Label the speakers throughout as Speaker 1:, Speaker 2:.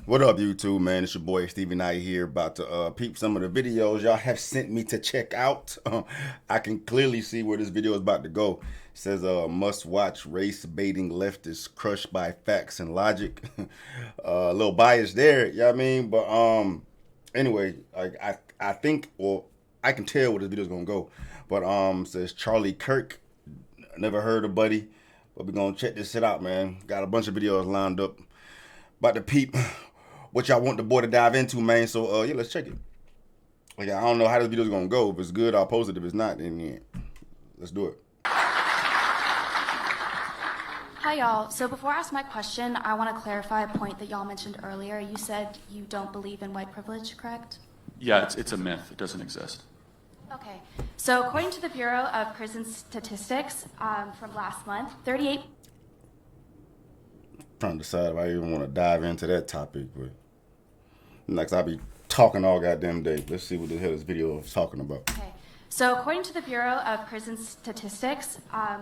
Speaker 1: What up, YouTube, man? It's your boy Stevie Knight here, about to peep some of the videos y'all have sent me to check out. I can clearly see where this video is about to go. It says, must watch race baiting leftists crushed by facts and logic. A little bias there, you know what I mean? But anyway, I think, or I can tell where this video is gonna go. But says Charlie Kirk. Never heard of Buddy, but we're gonna check this shit out, man. Got a bunch of videos lined up. About to peep what y'all want the boy to dive into, man. So yeah, let's check it. Like, I don't know how this video's gonna go. If it's good, I'll post it. If it's not, then yeah, let's do it.
Speaker 2: Hi, y'all. So before I ask my question, I want to clarify a point that y'all mentioned earlier. You said you don't believe in white privilege, correct?
Speaker 3: Yeah, it's a myth. It doesn't exist.
Speaker 2: Okay. So according to the Bureau of Prison Statistics from last month, 38...
Speaker 1: Trying to decide if I even want to dive into that topic, but next I'll be talking all goddamn day. Let's see what the hell this video is talking about.
Speaker 2: Okay. So according to the Bureau of Prison Statistics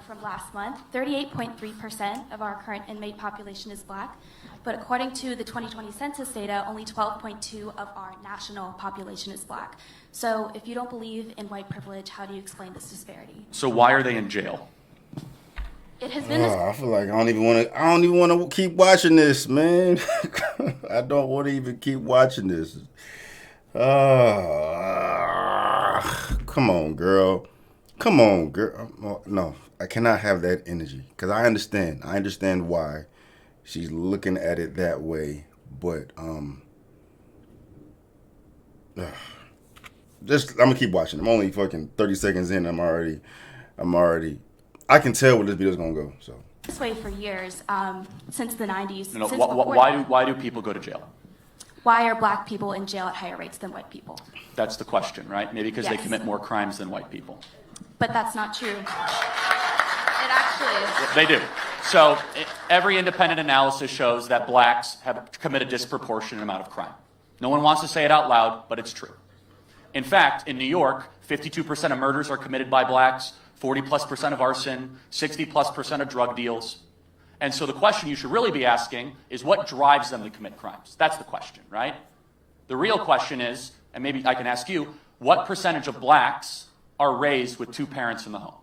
Speaker 2: from last month, 38.3% of our current inmate population is black. But according to the 2020 census data, only 12.2% of our national population is black. So if you don't believe in white privilege, how do you explain this disparity?
Speaker 3: So why are they in jail?
Speaker 2: It has been
Speaker 1: I feel like I don't even want to keep watching this, man. I don't want to even keep watching this. Come on, girl. Come on, girl. No, I cannot have that energy because I understand why she's looking at it that way, but just I'm gonna keep watching. I'm only fucking 30 seconds in. I'm already I can tell where this video's gonna go. So
Speaker 2: this way for years, since the 90s.
Speaker 3: No,
Speaker 2: Since
Speaker 3: why do people go to jail?
Speaker 2: Why are black people in jail at higher rates than white people?
Speaker 3: That's the question, right? Maybe because they
Speaker 2: Yes.
Speaker 3: commit more crimes than white people.
Speaker 2: But that's not true.
Speaker 4: It actually is.
Speaker 3: They do. So every independent analysis shows that blacks have committed a disproportionate amount of crime. No one wants to say it out loud, but it's true. In fact, in New York, 52% of murders are committed by blacks, 40+% of arson, 60+% of drug deals. And so the question you should really be asking is what drives them to commit crimes? That's the question, right? The real question is, and maybe I can ask you, what percentage of blacks are raised with two parents in the home?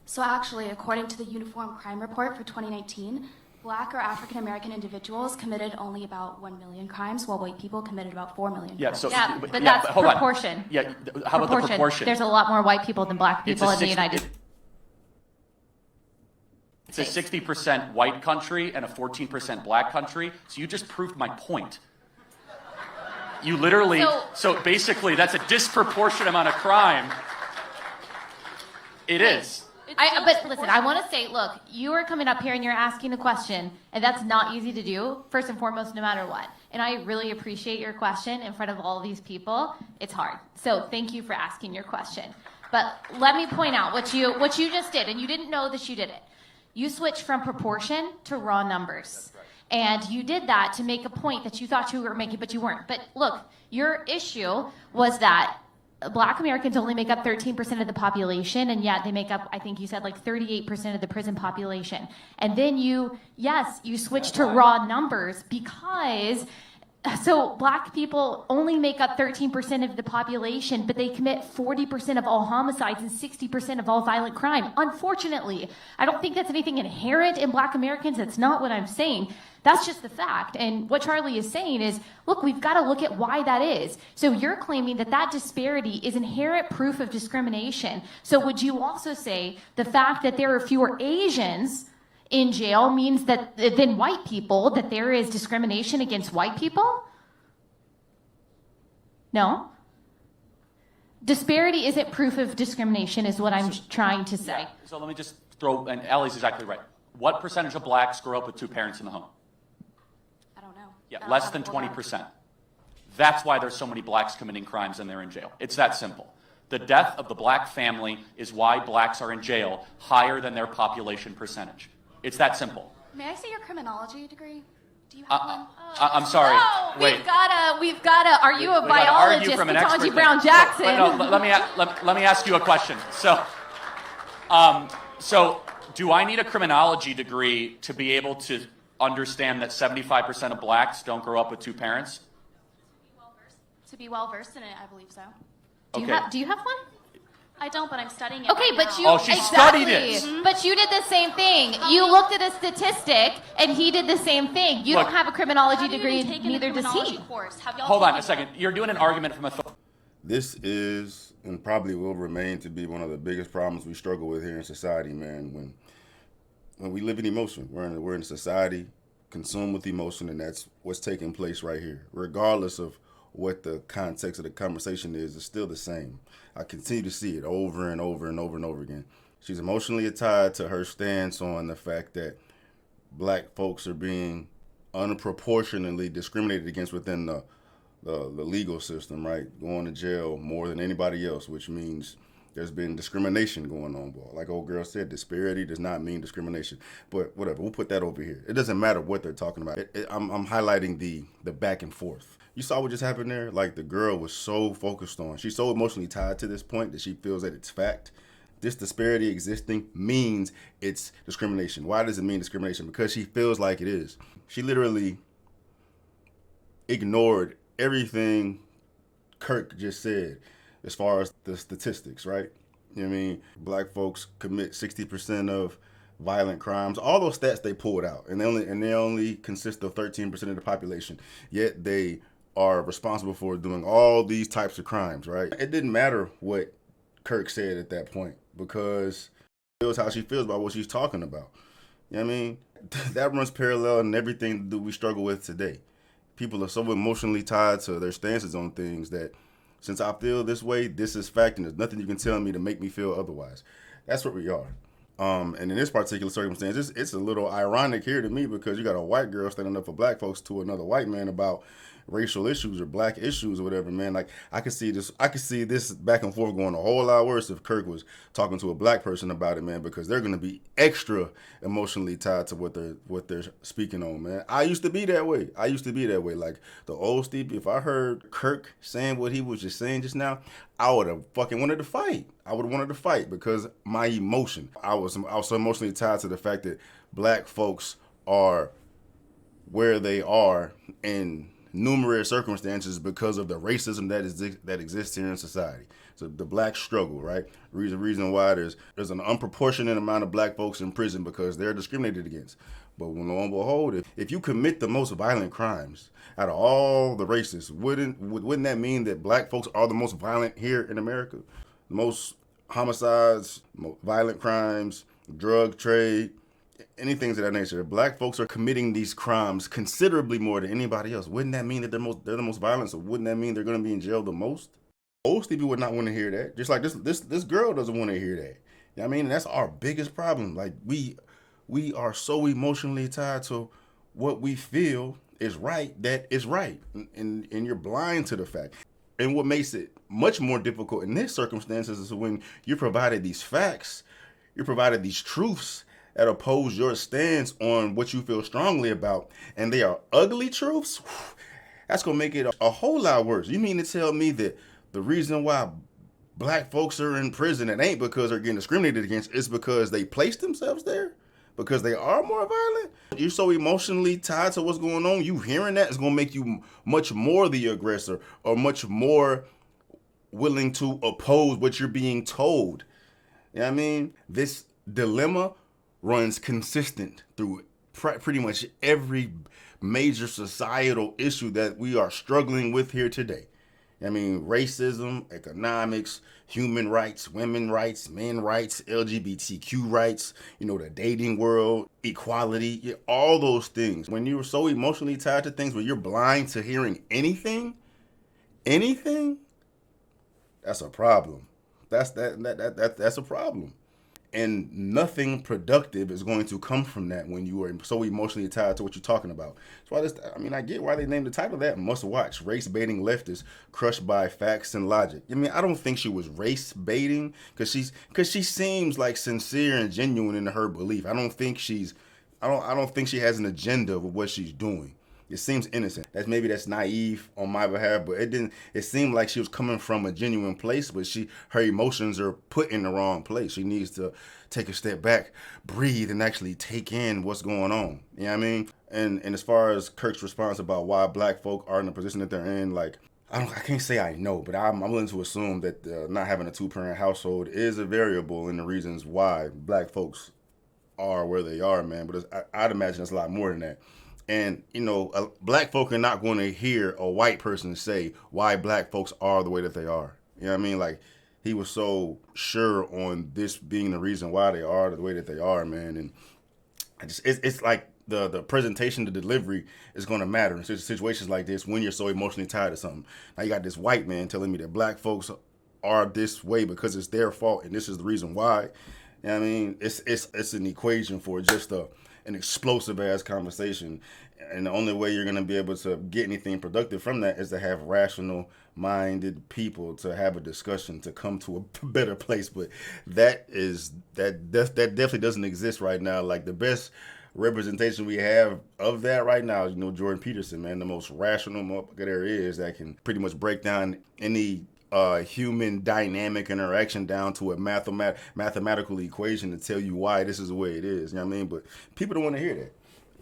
Speaker 2: So actually, according to the Uniform Crime Report for 2019, black or African American individuals committed only about 1 million crimes, while white people committed about 4 million
Speaker 3: Yeah,
Speaker 2: crimes.
Speaker 3: so,
Speaker 4: Yeah, but
Speaker 3: yeah,
Speaker 4: that's
Speaker 3: hold on.
Speaker 4: proportion.
Speaker 3: Yeah, how about the proportion?
Speaker 4: There's a lot more white people than black people in the United States.
Speaker 3: It's a 60% white country and a 14% black country. So you just proved my point. You literally, so basically that's a disproportionate amount of crime. It is.
Speaker 4: But listen, I want to say, look, you are coming up here and you're asking a question, and that's not easy to do, first and foremost, no matter what. And I really appreciate your question in front of all these people. It's hard. So thank you for asking your question. But let me point out what you just did, and you didn't know that you did it. You switched from proportion to raw numbers. And you did that to make a point that you thought you were making, but you weren't. But look, your issue was that black Americans only make up 13% of the population, and yet they make up, I think you said, like 38% of the prison population. And then you switched to raw numbers because, so black people only make up 13% of the population, but they commit 40% of all homicides and 60% of all violent crime. Unfortunately, I don't think that's anything inherent in black Americans. That's not what I'm saying. That's just the fact. And what Charlie is saying is, look, we've got to look at why that is. So you're claiming that that disparity is inherent proof of discrimination. So would you also say the fact that there are fewer Asians in jail means that than white people, that there is discrimination against white people? No? Disparity isn't proof of discrimination is what I'm trying to say.
Speaker 3: Yeah. So let me just throw, and Allie's exactly right. What percentage of blacks grow up with two parents in the home?
Speaker 2: I don't know.
Speaker 3: Yeah, less than 20%. That's why there's so many blacks committing crimes and they're in jail. It's that simple. The death of the black family is why blacks are in jail higher than their population percentage. It's that simple.
Speaker 2: May I see your criminology degree? Do you have one?
Speaker 3: I'm sorry.
Speaker 4: No,
Speaker 3: Wait.
Speaker 4: we've gotta. Are you a
Speaker 3: We gotta argue
Speaker 4: biologist,
Speaker 3: from an
Speaker 4: Ketanji
Speaker 3: expert
Speaker 4: Brown
Speaker 3: thing.
Speaker 4: Jackson?
Speaker 3: But no, let me ask you a question. So do I need a criminology degree to be able to understand that 75% of blacks don't grow up with two parents?
Speaker 2: To be well versed in it, I believe so.
Speaker 4: Do you have one?
Speaker 2: I don't, but I'm studying it.
Speaker 4: Okay,
Speaker 2: right
Speaker 4: but
Speaker 2: now.
Speaker 4: you
Speaker 3: Oh, she studied it.
Speaker 4: But you did the same thing. You looked at a statistic, and he did the same thing. You
Speaker 3: Look,
Speaker 4: don't have a criminology
Speaker 2: Have you
Speaker 4: degree,
Speaker 2: even taken
Speaker 4: neither
Speaker 2: a
Speaker 4: does
Speaker 2: criminology
Speaker 4: he.
Speaker 2: course? Have y'all
Speaker 3: Hold on
Speaker 2: taken
Speaker 3: a second. You're doing an argument from a.
Speaker 1: This is and probably will remain to be one of the biggest problems we struggle with here in society, man. When we live in emotion, we're in a society consumed with emotion, and that's what's taking place right here. Regardless of what the context of the conversation is, it's still the same. I continue to see it over and over and over and over again. She's emotionally tied to her stance on the fact that black folks are being unproportionately discriminated against within the legal system, right? Going to jail more than anybody else, which means there's been discrimination going on. Boy. Like old girl said, disparity does not mean discrimination. But whatever, we'll put that over here. It doesn't matter what they're talking about. I'm highlighting the back and forth. You saw what just happened there? Like the girl was so focused on, she's so emotionally tied to this point that she feels that it's fact. This disparity existing means it's discrimination. Why does it mean discrimination? Because she feels like it is. She literally ignored everything Kirk just said as far as the statistics, right? You know what I mean? Black folks commit 60% of violent crimes. All those stats they pulled out, and they only consist of 13% of the population. Yet they are responsible for doing all these types of crimes, right? It didn't matter what Kirk said at that point because it was how she feels about what she's talking about. You know what I mean? That runs parallel in everything that we struggle with today. People are so emotionally tied to their stances on things that since I feel this way, this is fact, and there's nothing you can tell me to make me feel otherwise. That's what we are. And in this particular circumstance, it's a little ironic here to me because you got a white girl standing up for black folks to another white man about racial issues or black issues or whatever, man. Like I could see this back and forth going a whole lot worse if Kirk was talking to a black person about it, man, because they're gonna be extra emotionally tied to what they're speaking on, man. I used to be that way. Like the old Steve, if I heard Kirk saying what he was just saying just now, I would have fucking wanted to fight. Because my emotion. I was so emotionally tied to the fact that black folks are where they are in numerous circumstances because of the racism that exists here in society. So the black struggle, right? Reason why there's an unproportionate amount of black folks in prison because they're discriminated against. But lo and behold, if you commit the most violent crimes out of all the races, wouldn't that mean that black folks are the most violent here in America? The most homicides, most violent crimes, drug trade, anything of that nature. If black folks are committing these crimes considerably more than anybody else, wouldn't that mean that they're the most violent? So wouldn't that mean they're going to be in jail the most? Old Stevie would not want to hear that. Just like this girl doesn't want to hear that. You know what I mean? And that's our biggest problem. Like we are so emotionally tied to what we feel is right that is right, and you're blind to the fact. And what makes it much more difficult in this circumstances is when you're provided these facts, you're provided these truths that oppose your stance on what you feel strongly about, and they are ugly truths. That's gonna make it a whole lot worse. You mean to tell me that the reason why black folks are in prison, it ain't because they're getting discriminated against, it's because they placed themselves there? Because they are more violent? You're so emotionally tied to what's going on, you hearing that is gonna make you much more the aggressor or much more willing to oppose what you're being told. You know what I mean? This dilemma runs consistent through pretty much every major societal issue that we are struggling with here today. I mean, racism, economics, human rights, women rights, men rights, LGBTQ rights, the dating world, equality, all those things. When you're so emotionally tied to things where you're blind to hearing anything, that's a problem. That's a problem. And nothing productive is going to come from that when you are so emotionally tied to what you're talking about. So I get why they named the title that, Must Watch, Race Baiting Leftists Crushed by Facts and Logic. I don't think she was race baiting because she seems like sincere and genuine in her belief. I don't think she has an agenda with what she's doing. It seems innocent. That's naive on my behalf, but it didn't. It seemed like she was coming from a genuine place, but her emotions are put in the wrong place. She needs to take a step back, breathe, and actually take in what's going on. You know what I mean? And as far as Kirk's response about why black folk are in the position that they're in, like, I can't say I know, but I'm willing to assume that not having a 2-parent household is a variable in the reasons why black folks are where they are, man. But I'd imagine it's a lot more than that. And, black folk are not going to hear a white person say why black folks are the way that they are. You know what I mean? Like, he was so sure on this being the reason why they are the way that they are, man. And it's like the presentation, the delivery is going to matter in situations like this when you're so emotionally tied to something. Now you got this white man telling me that black folks are this way because it's their fault and this is the reason why. You know what I mean? It's an equation for just an explosive ass conversation. And the only way you're going to be able to get anything productive from that is to have rational minded people to have a discussion to come to a better place. But that definitely doesn't exist right now. Like, the best representation we have of that right now is, Jordan Peterson, man, the most rational motherfucker there is that can pretty much break down any human dynamic interaction down to a mathematical equation to tell you why this is the way it is. You know what I mean? But people don't want to hear that.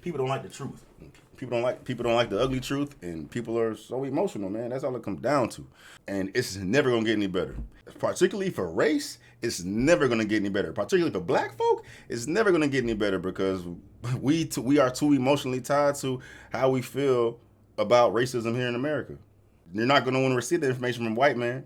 Speaker 1: People don't like the truth. People don't like the ugly truth, and people are so emotional, man. That's all it comes down to. And it's never gonna get any better. Particularly for race, it's never gonna get any better. Particularly for black folk, it's never gonna get any better because we are too emotionally tied to how we feel about racism here in America. You're not gonna want to receive the information from white man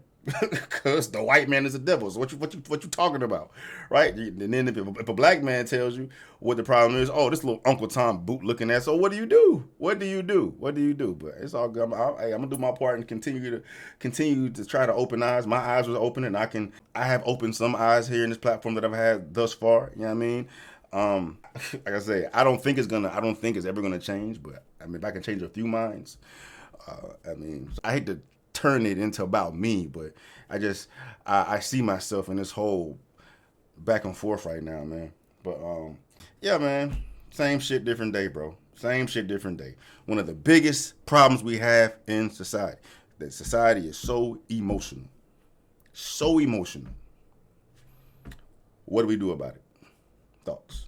Speaker 1: because the white man is the devil. So what you talking about, right? And then if a black man tells you what the problem is, oh, this little Uncle Tom boot looking at. So what do you do? What do you do? But it's all good. I'm gonna do my part and continue to try to open eyes. My eyes was open, and I have opened some eyes here in this platform that I've had thus far. You know what I mean? Like I say, I don't think it's ever gonna change. But I mean, if I can change a few minds, I hate to turn it into about me, but I see myself in this whole back and forth right now, man. But yeah, man, same shit, different day, bro. Same shit, different day. One of the biggest problems we have in society, that society is so emotional. What do we do about it? Thoughts?